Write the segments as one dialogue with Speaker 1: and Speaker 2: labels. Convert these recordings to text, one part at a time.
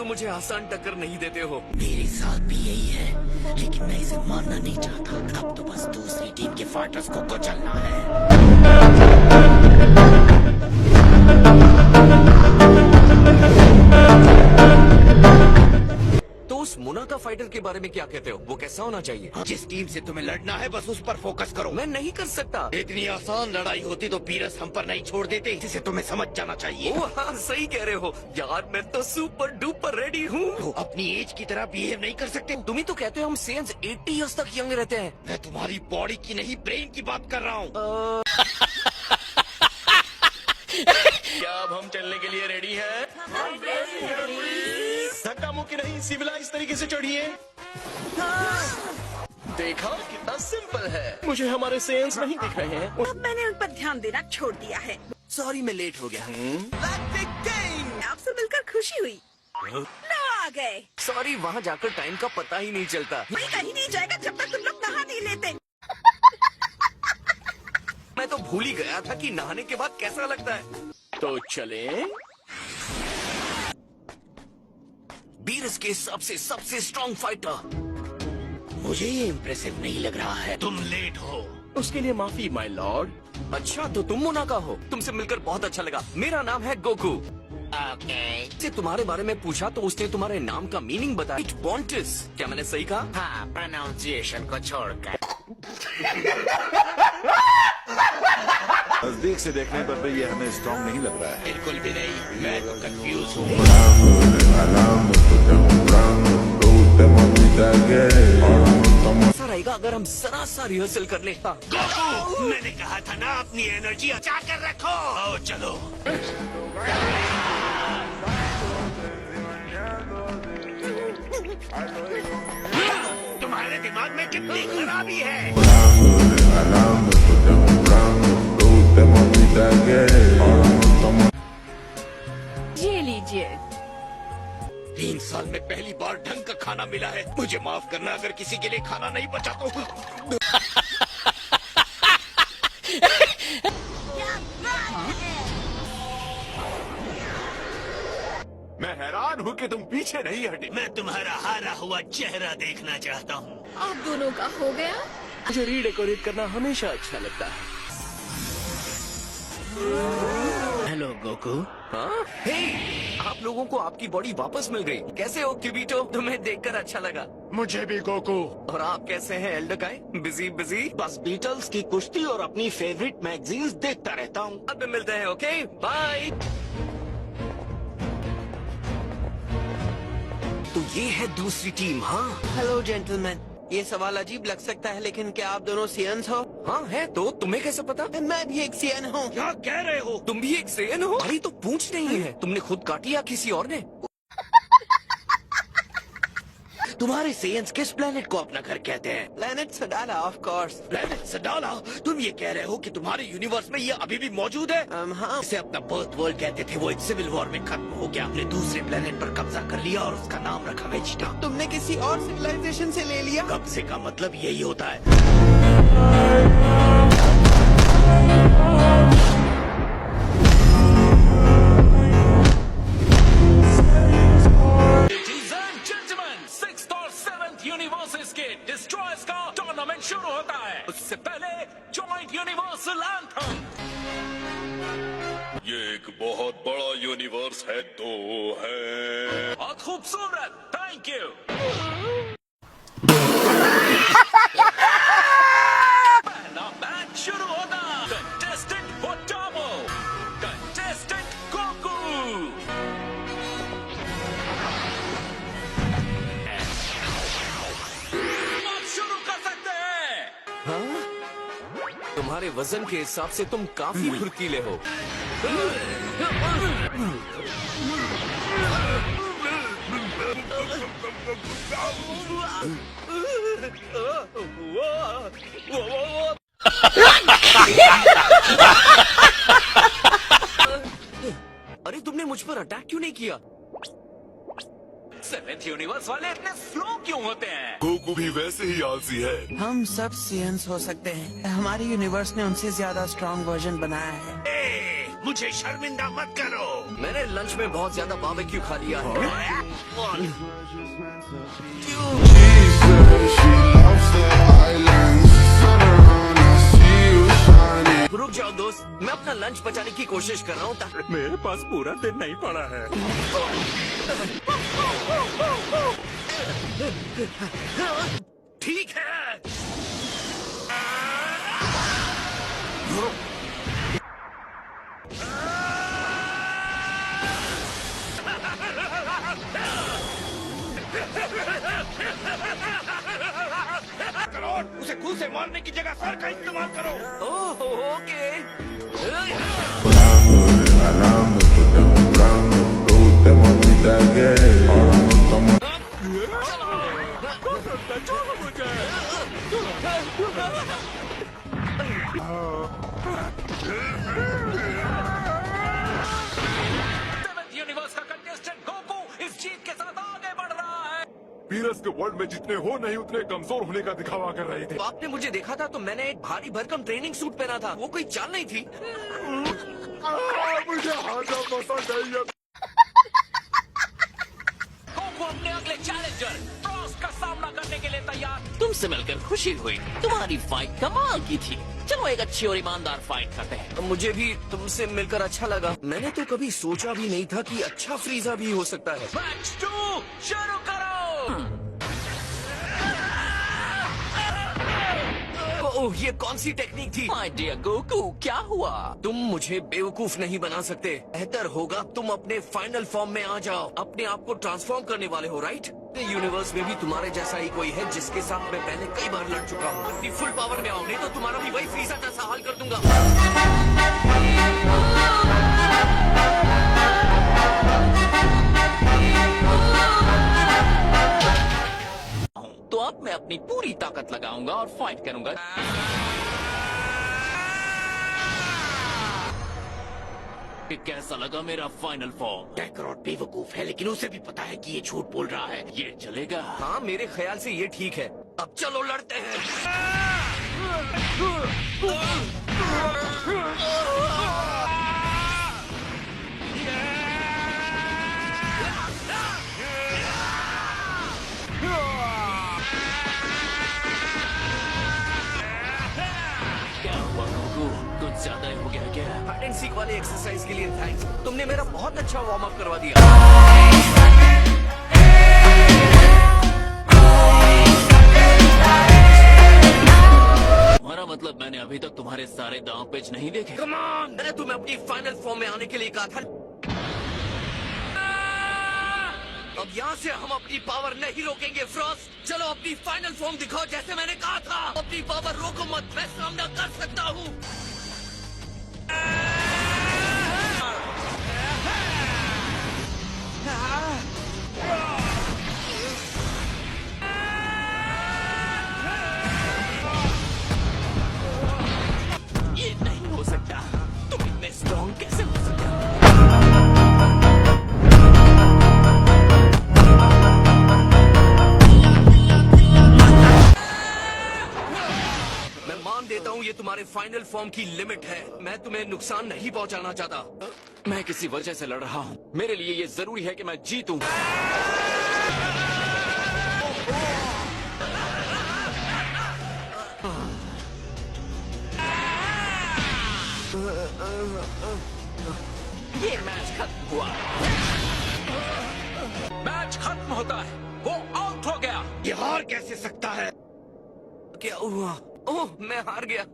Speaker 1: तुम मुझे आसान टक्कर नहीं देते हो।
Speaker 2: मेरे साथ भी यही है, लेकिन मैं इसे मानना नहीं चाहता। अब तो बस दूसरी टीम के फाइटर्स को कुचलना है।
Speaker 1: तो उस मुनाका फाइटर के बारे में क्या कहते हो? वो कैसा होना चाहिए?
Speaker 2: जिस टीम से तुम्हें लड़ना है बस उस पर फोकस करो।
Speaker 1: मैं नहीं कर सकता।
Speaker 2: इतनी आसान लड़ाई होती तो पीरस हम पर नहीं छोड़ देते, जिसे तुम्हें समझ जाना चाहिए।
Speaker 1: ओ हाँ, सही कह रहे हो यार, मैं तो सुपर डुपर रेडी हूँ।
Speaker 2: तो अपनी एज की तरह बिहेव नहीं कर सकते।
Speaker 1: तुम ही तो कहते हो हम सेंस 80 इयर्स तक यंग रहते हैं।
Speaker 2: मैं तुम्हारी बॉडी की नहीं, ब्रेन की बात कर रहा हूँ।
Speaker 1: क्या अब हम चलने के लिए रेडी हैं? धक्का मुक्की नहीं, सिविलाइज तरीके से चढ़िए। देखा कितना सिंपल है। मुझे हमारे सेंस नहीं दिख रहे हैं।
Speaker 3: अब मैंने उन पर ध्यान देना छोड़ दिया है।
Speaker 1: सॉरी मैं लेट हो गया।
Speaker 3: आपसे मिलकर खुशी हुई। ना आ गए।
Speaker 1: सॉरी, वहाँ जाकर टाइम का पता ही नहीं चलता।
Speaker 3: मैं कहीं नहीं जाएगा जब तक तुम लोग नहा नहीं लेते।
Speaker 1: मैं तो भूल ही गया था कि नहाने के बाद कैसा लगता है। तो चले। बीरस के सबसे स्ट्रॉन्ग फाइटर।
Speaker 2: मुझे ये इम्प्रेसिव नहीं लग रहा है।
Speaker 1: तुम लेट हो, उसके लिए माफी माय लॉर्ड। अच्छा तो तुम मुनाका हो। तुमसे मिलकर बहुत अच्छा लगा। मेरा नाम है गोकू। से तुम्हारे बारे में पूछा तो उसने तुम्हारे नाम का मीनिंग बताया। इट बॉन्टिस। क्या मैंने सही कहा?
Speaker 2: हाँ, प्रोनाउंसिएशन को छोड़कर।
Speaker 4: नजदीक से देखने पर भी ये हमें स्ट्रॉन्ग नहीं लग रहा है।
Speaker 2: बिल्कुल भी नहीं, मैं तो कंफ्यूज हूँ।
Speaker 1: ऐसा रहेगा अगर हम जरा सा रिहर्सल कर ले।
Speaker 2: मैंने कहा था ना, अपनी एनर्जी बचा कर रखो। आओ चलो। तुम्हारे दिमाग में कितनी खराबी है।
Speaker 3: ये लीजिए।
Speaker 2: 3 साल में पहली बार ढंग का खाना मिला है। मुझे माफ करना अगर किसी के लिए खाना नहीं बचा तो।
Speaker 4: मैं हैरान हूँ कि तुम पीछे नहीं हटे।
Speaker 2: मैं तुम्हारा हारा हुआ चेहरा देखना चाहता हूँ।
Speaker 3: आप दोनों का हो गया?
Speaker 1: मुझे रीडेकोरेट करना हमेशा अच्छा लगता है।
Speaker 2: Hello Goku.
Speaker 1: हाँ? हे, आप लोगों को आपकी बॉडी वापस मिल गई। कैसे हो किबीटो? तुम्हें देखकर अच्छा लगा।
Speaker 4: मुझे भी गोकू।
Speaker 1: और आप कैसे हैं एल्डकाई? बिजी?
Speaker 2: बस बीटल्स की कुश्ती और अपनी फेवरेट मैगजीन्स देखता रहता हूँ।
Speaker 1: अब मिलते हैं। Okay bye. तो ये है दूसरी टीम। हाँ
Speaker 5: हेलो जेंटलमैन, ये सवाल अजीब लग सकता है लेकिन क्या आप दोनों सियन्स हो?
Speaker 1: हाँ है। तो तुम्हें कैसे पता?
Speaker 5: मैं भी एक सियन हूँ।
Speaker 2: क्या कह रहे हो?
Speaker 1: तुम भी एक सेन हो? भाई तो पूछ नहीं है। तुमने खुद काटी या किसी और ने?
Speaker 2: तुम्हारे सेयंस किस प्लेनेट को अपना घर कहते हैं?
Speaker 5: Planet Sadala, of course.
Speaker 2: Planet Sadala? तुम ये कह रहे हो कि तुम्हारे यूनिवर्स में ये अभी भी मौजूद है?
Speaker 5: हाँ।
Speaker 2: इसे अपना बर्थ वर्ल्ड कहते थे, वो एक सिविल वॉर में खत्म हो गया। अपने दूसरे प्लेनेट पर कब्जा कर लिया और उसका नाम रखा वेजिटा।
Speaker 5: तुमने किसी और सिविलाइजेशन से ले लिया?
Speaker 2: कब्जे का मतलब यही होता है।
Speaker 1: यूनिवर्सेस के डिस्ट्रॉयर्स का टूर्नामेंट शुरू होता है। उससे पहले जॉइंट यूनिवर्सल एंथम।
Speaker 4: ये एक बहुत बड़ा यूनिवर्स है तो है।
Speaker 1: बहुत खूबसूरत, थैंक यू। पहला मैच शुरू होना। Contestant Otamo, contestant Goku. शुरू कर सकते हैं। हाँ? तुम्हारे वजन के हिसाब से तुम काफी फुर्तीले हो। अरे तुमने मुझ पर अटैक क्यों नहीं किया? सेवेंथ यूनिवर्स वाले इतने स्लो क्यों होते हैं?
Speaker 4: गोकू भी वैसे ही आलसी है।
Speaker 5: हम सब सियन्स हो सकते हैं। हमारे यूनिवर्स ने उनसे ज्यादा स्ट्रॉन्ग वर्जन बनाया है।
Speaker 6: मुझे शर्मिंदा मत करो।
Speaker 1: मैंने लंच में बहुत ज्यादा बारबेक्यू खा लिया है। रुक जाओ दोस्त, मैं अपना लंच बचाने की कोशिश कर रहा हूँ।
Speaker 6: मेरे पास पूरा दिन नहीं पड़ा है।
Speaker 1: ठीक है।
Speaker 6: उसे खुद से मारने की जगह सर का इस्तेमाल करो।
Speaker 1: ओह, ओके।
Speaker 6: यूनिवर्स का कंटेस्टेंट गोकू इस जीत के साथ आगे बढ़ रहा है।
Speaker 7: वीरस के वर्ल्ड में जितने हो नहीं उतने कमजोर होने का दिखावा कर रहे थे।
Speaker 1: तो आपने मुझे देखा था तो मैंने एक भारी भरकम ट्रेनिंग सूट पहना था। वो कोई चाल नहीं थी।
Speaker 7: मुझे हाजा पसंद नहीं है।
Speaker 6: गोकू अपने अगले चैलेंजर फ्रॉस्ट का सामना करने के लिए तैयार।
Speaker 2: तुमसे मिलकर खुशी हुई। तुम्हारी फाइट कमाल की थी। चलो एक अच्छी और ईमानदार फाइट करते हैं।
Speaker 1: मुझे भी तुमसे मिलकर अच्छा लगा। मैंने तो कभी सोचा भी नहीं था कि अच्छा फ्रीजा भी हो सकता है।
Speaker 6: मैच 2 शुरू करो।
Speaker 1: ओह, ये कौन सी टेक्निक थी?
Speaker 2: माय डियर गोकू, क्या हुआ?
Speaker 1: तुम मुझे बेवकूफ नहीं बना सकते। बेहतर होगा तुम अपने फाइनल फॉर्म में आ जाओ। अपने आप को ट्रांसफॉर्म करने वाले हो, राइट? यूनिवर्स में भी तुम्हारे जैसा ही कोई है जिसके साथ मैं पहले कई बार लड़ चुका हूँ। अपनी फुल पावर में आओ, नहीं तो तुम्हारा भी वही फ्रीजा जैसा हाल कर दूंगा।
Speaker 2: तो अब मैं अपनी पूरी ताकत लगाऊंगा और फाइट करूंगा। कि कैसा लगा मेरा फाइनल फॉर्म?
Speaker 6: डेक्रोट बेवकूफ है, लेकिन उसे भी पता है कि ये झूठ बोल रहा है।
Speaker 2: ये चलेगा?
Speaker 1: हाँ, मेरे ख्याल से ये ठीक है। अब चलो लड़ते हैं।
Speaker 2: क्या हुआ गोकू? कुछ ज्यादा ही हो गया क्या?
Speaker 1: हाइड एंड सीक वाले एक्सरसाइज के लिए थैंक्स। तुमने मेरा बहुत अच्छा वार्म अप करवा दिया।
Speaker 2: तुम्हारा मतलब मैंने अभी तक तुम्हारे सारे दांव पेच नहीं देखे?
Speaker 1: कम ऑन, मैंने तुम्हें अपनी फाइनल फॉर्म में आने के लिए कहा था। अब यहाँ से हम अपनी पावर नहीं रोकेंगे फ्रॉस्ट। चलो अपनी फाइनल फॉर्म दिखाओ जैसे मैंने कहा था। अपनी पावर रोको मत, मैं सामना कर सकता हूँ।
Speaker 2: ये नहीं हो सकता। तुम इतने स्ट्रॉन्ग कैसे हो सकते हो?
Speaker 1: मैं मान देता हूँ ये तुम्हारे फाइनल फॉर्म की लिमिट है। मैं तुम्हें नुकसान नहीं पहुँचाना चाहता।
Speaker 2: मैं किसी वजह से लड़ रहा हूँ। मेरे लिए ये जरूरी है कि मैं जीतूं। ये मैच खत्म हुआ।
Speaker 6: मैच खत्म होता है, वो आउट हो गया। ये हार कैसे सकता है?
Speaker 1: क्या हुआ? ओह, मैं हार गया।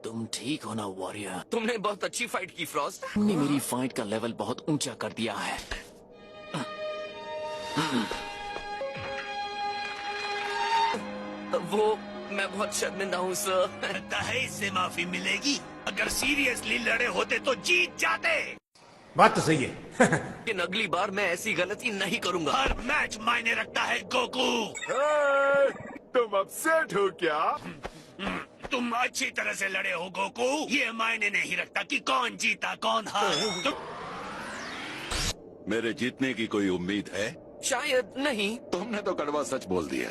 Speaker 2: तुम ठीक हो ना वॉरियर?
Speaker 1: तुमने बहुत अच्छी फाइट की फ्रॉस्ट।
Speaker 2: तुमने मेरी फाइट का लेवल बहुत ऊंचा कर दिया है।
Speaker 1: वो मैं बहुत शर्मिंदा हूँ सर।
Speaker 6: लगता है इससे माफी मिलेगी। अगर सीरियसली लड़े होते तो जीत जाते।
Speaker 8: बात तो सही है।
Speaker 1: लेकिन अगली बार मैं ऐसी गलती नहीं करूंगा।
Speaker 6: हर मैच मायने रखता है गोकू।
Speaker 7: तुम अपसेट हो क्या?
Speaker 6: तुम अच्छी तरह से लड़े हो गोकू। ये मायने नहीं रखता कि कौन जीता कौन हारा।
Speaker 4: मेरे जीतने की कोई उम्मीद है?
Speaker 1: शायद नहीं।
Speaker 4: तुमने तो कड़वा सच बोल दिया।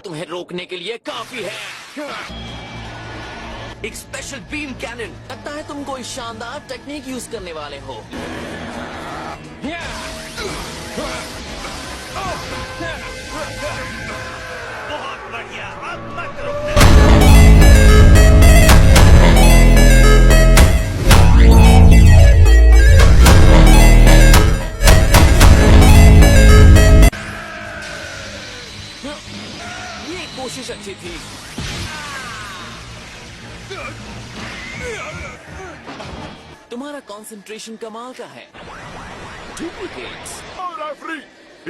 Speaker 1: तुम्हें रोकने के लिए काफी है। एक स्पेशल बीम कैनन। लगता है तुम कोई शानदार टेक्निक यूज करने वाले हो।
Speaker 6: बहुत बढ़िया, अब मत रुकना।
Speaker 1: ये कोशिश अच्छी थी। तुम्हारा कंसंट्रेशन कमाल का है। डुप्लीकेट्स।
Speaker 7: रेफरी,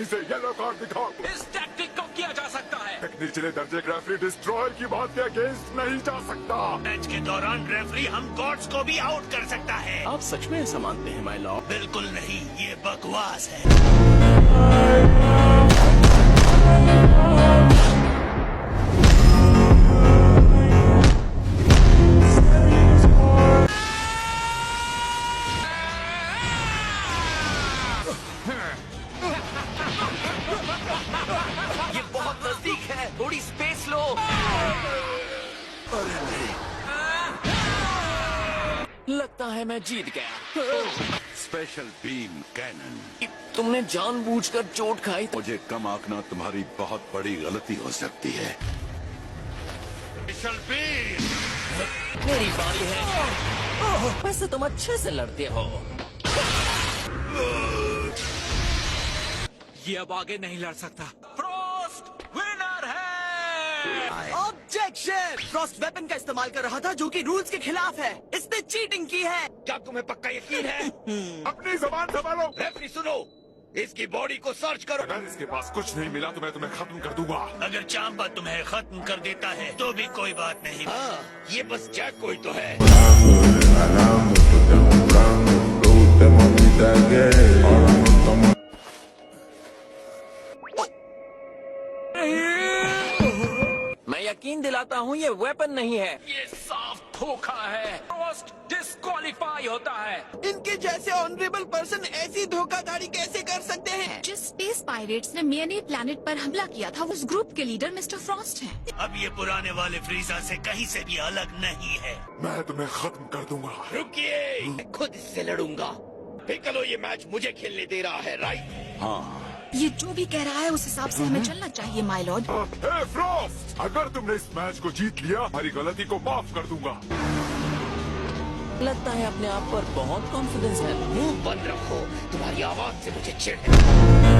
Speaker 7: इसे येलो कार्ड दिखाओ।
Speaker 1: इस टैक्टिक को किया जा सकता है।
Speaker 7: निचले दर्जे का रेफरी डिस्ट्रॉयर की बात के अगेंस्ट नहीं जा सकता।
Speaker 6: मैच के दौरान रेफरी हम गॉड्स को भी आउट कर सकता है।
Speaker 1: आप सच में ऐसा मानते हैं माय लॉर्ड?
Speaker 6: बिल्कुल नहीं, ये बकवास है।
Speaker 1: ये बहुत नजदीक है। थोड़ी स्पेस लो। लगता है मैं जीत गया।
Speaker 4: Special beam cannon.
Speaker 1: तुमने जानबूझकर चोट खाई।
Speaker 4: मुझे कम आंकना तुम्हारी बहुत बड़ी गलती हो सकती है।
Speaker 6: Special beam.
Speaker 1: मेरी बारी है। वैसे तुम अच्छे से लड़ते हो।
Speaker 6: ये अब आगे नहीं लड़ सकता।
Speaker 1: फ्रॉस्ट विनर है।
Speaker 5: ऑब्जेक्शन! फ्रॉस्ट वेपन का इस्तेमाल कर रहा था जो कि रूल्स के खिलाफ है। इसने चीटिंग की है।
Speaker 6: क्या तुम्हें पक्का यकीन है?
Speaker 7: अपनी जबान संभालो।
Speaker 6: रेफरी सुनो, इसकी बॉडी को सर्च करो।
Speaker 7: अगर इसके पास कुछ नहीं मिला तो मैं तुम्हें खत्म कर दूंगा।
Speaker 6: अगर चांबा तुम्हें खत्म कर देता है तो भी कोई बात नहीं। हाँ, ये बस जैक कोई तो है।
Speaker 1: मैं यकीन दिलाता हूँ ये वेपन नहीं है। ये साफ धोखा है। फ्रॉस्ट डिस्क्वालीफाई होता है।
Speaker 5: इनके जैसे ऑनरेबल पर्सन ऐसी धोखाधड़ी कैसे कर सकते हैं?
Speaker 9: जिस स्पेस पायरेट्स ने मियनी प्लैनेट पर हमला किया था, उस ग्रुप के लीडर मिस्टर फ्रॉस्ट हैं।
Speaker 6: अब ये पुराने वाले फ्रीजा से कहीं से भी अलग नहीं है।
Speaker 7: मैं तुम्हें खत्म कर दूंगा।
Speaker 6: रुकिए, मैं खुद इससे लड़ूंगा। पिकलो ये मैच मुझे खेलने दे रहा है, राइट?
Speaker 4: हाँ,
Speaker 9: ये जो भी कह रहा है उस हिसाब से हमें चलना चाहिए माय लॉर्ड।
Speaker 7: हे फ्रॉस्ट, अगर तुमने इस मैच को जीत लिया, हमारी गलती को माफ कर दूंगा।
Speaker 1: लगता है अपने आप पर बहुत कॉन्फिडेंस है।
Speaker 6: मुंह बंद रखो, तुम्हारी आवाज से मुझे चिढ़ है।